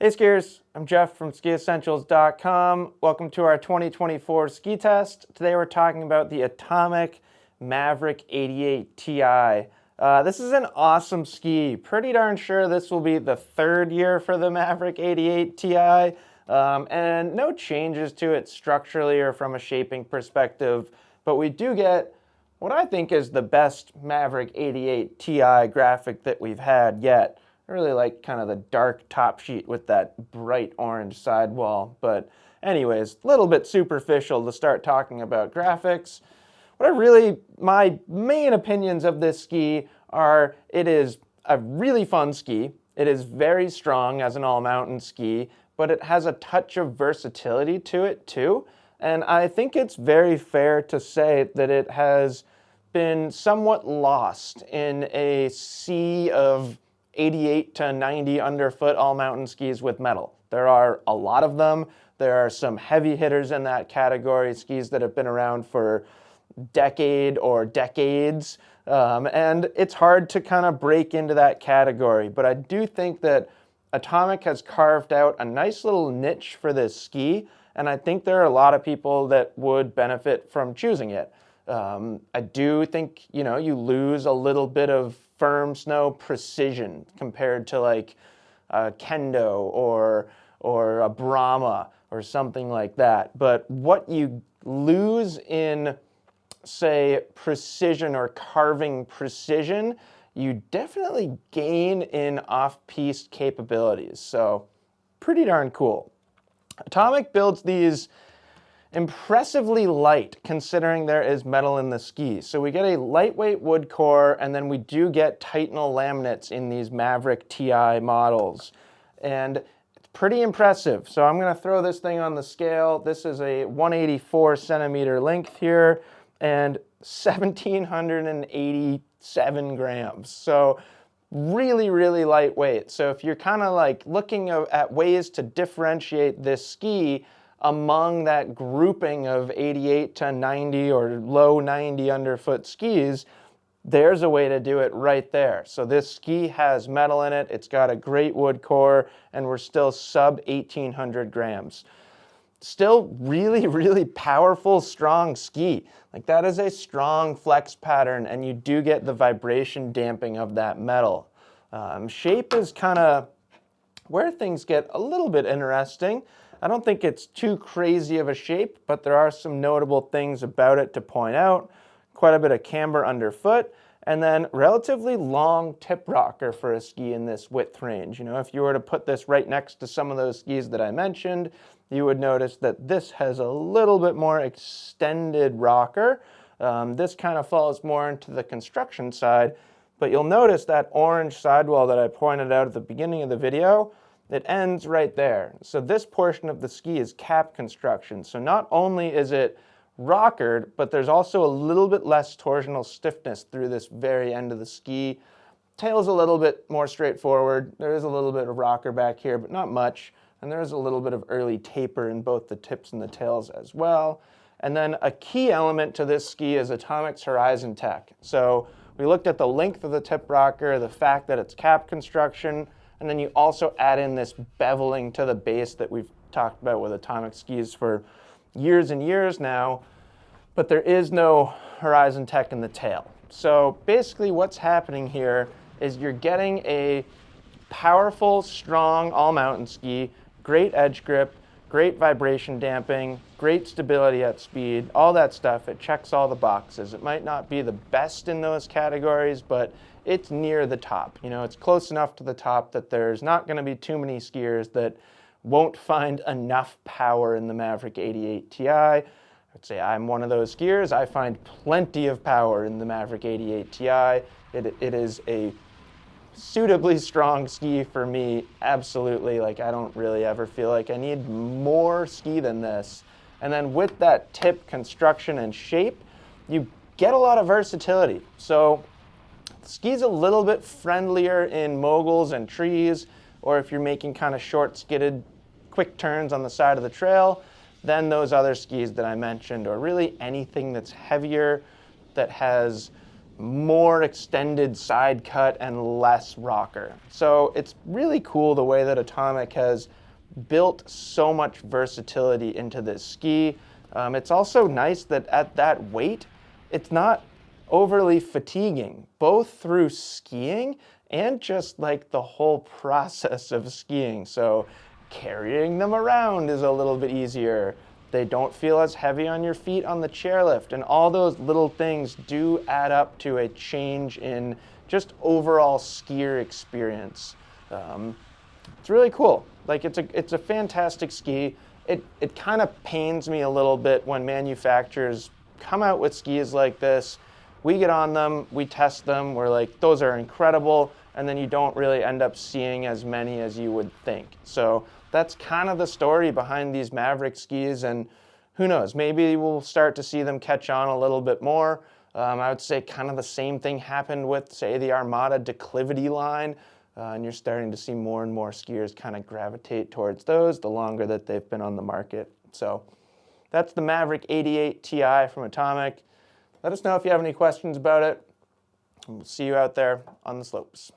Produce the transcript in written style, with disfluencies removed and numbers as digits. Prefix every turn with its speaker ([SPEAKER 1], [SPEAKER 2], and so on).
[SPEAKER 1] Hey skiers, I'm Jeff from skiessentials.com. Welcome to our 2024 ski test. Today we're talking about the Atomic Maverick 88 Ti. This is an awesome ski. Pretty darn sure this will be the third year for the Maverick 88 Ti. And no changes to it structurally or from a shaping perspective, but we do get what I think is the best Maverick 88 Ti graphic that we've had yet. I really like kind of the dark top sheet with that bright orange sidewall. But anyways, a little bit superficial to start talking about graphics. My main opinions of this ski are it is a really fun ski. It is very strong as an all-mountain ski, but it has a touch of versatility to it too. And I think it's very fair to say that it has been somewhat lost in a sea of 88 to 90 underfoot all-mountain skis with metal. There are a lot of them. There are some heavy hitters in that category, skis that have been around for decade or decades, and it's hard to kind of break into that category. But I do think that Atomic has carved out a nice little niche for this ski, and I think there are a lot of people that would benefit from choosing it. I do think, you lose a little bit of firm snow precision compared to like a Kendo or a Brahma or something like that. But what you lose in, say, precision or carving precision, you definitely gain in off-piste capabilities. So pretty darn cool. Atomic builds these impressively light considering there is metal in the ski. So we get a lightweight wood core, and then we do get Titanal laminates in these Maverick Ti models. And it's pretty impressive. So I'm gonna throw this thing on the scale. This is a 184 centimeter length here and 1,787 grams. So really, really lightweight. So if you're kind of like looking at ways to differentiate this ski among that grouping of 88 to 90 or low 90 underfoot skis, there's a way to do it right there. So this ski has metal in it, it's got a great wood core, and we're still sub 1,800 grams. Still really, really powerful, strong ski. Like that is a strong flex pattern, and you do get the vibration damping of that metal. Shape is kind of where things get a little bit interesting. I don't think it's too crazy of a shape, but there are some notable things about it to point out. Quite a bit of camber underfoot, and then relatively long tip rocker for a ski in this width range. If you were to put this right next to some of those skis that I mentioned, you would notice that this has a little bit more extended rocker. This kind of falls more into the construction side, but you'll notice that orange sidewall that I pointed out at the beginning of the video, it ends right there. So this portion of the ski is cap construction. So not only is it rockered, but there's also a little bit less torsional stiffness through this very end of the ski. Tail's a little bit more straightforward. There is a little bit of rocker back here, but not much. And there is a little bit of early taper in both the tips and the tails as well. And then a key element to this ski is Atomic's Horizon Tech. So we looked at the length of the tip rocker, the fact that it's cap construction, and then you also add in this beveling to the base that we've talked about with Atomic skis for years and years now, but there is no Horizon Tech in the tail. So basically what's happening here is you're getting a powerful, strong all-mountain ski, great edge grip, great vibration damping, great stability at speed, all that stuff. It checks all the boxes. It might not be the best in those categories, but it's near the top. It's close enough to the top that there's not going to be too many skiers that won't find enough power in the Maverick 88 Ti. I'd say I'm one of those skiers. I find plenty of power in the Maverick 88 Ti. It is a suitably strong ski for me, absolutely. Like I don't really ever feel like I need more ski than this. And then with that tip construction and shape, you get a lot of versatility. So the ski's a little bit friendlier in moguls and trees, or if you're making kind of short skidded quick turns on the side of the trail, than those other skis that I mentioned, or really anything that's heavier, that has more extended side cut and less rocker. So it's really cool the way that Atomic has built so much versatility into this ski. It's also nice that at that weight, it's not overly fatiguing, both through skiing and just like the whole process of skiing. So carrying them around is a little bit easier. They don't feel as heavy on your feet on the chairlift, and all those little things do add up to a change in just overall skier experience. It's really cool. Like it's a fantastic ski. It kind of pains me a little bit when manufacturers come out with skis like this. We get on them, we test them, we're like, those are incredible, and then you don't really end up seeing as many as you would think. So that's kind of the story behind these Maverick skis, and who knows, maybe we'll start to see them catch on a little bit more. I would say kind of the same thing happened with, say, the Armada declivity line, and you're starting to see more and more skiers kind of gravitate towards those the longer that they've been on the market. So that's the Maverick 88 Ti from Atomic. Let us know if you have any questions about it, and we'll see you out there on the slopes.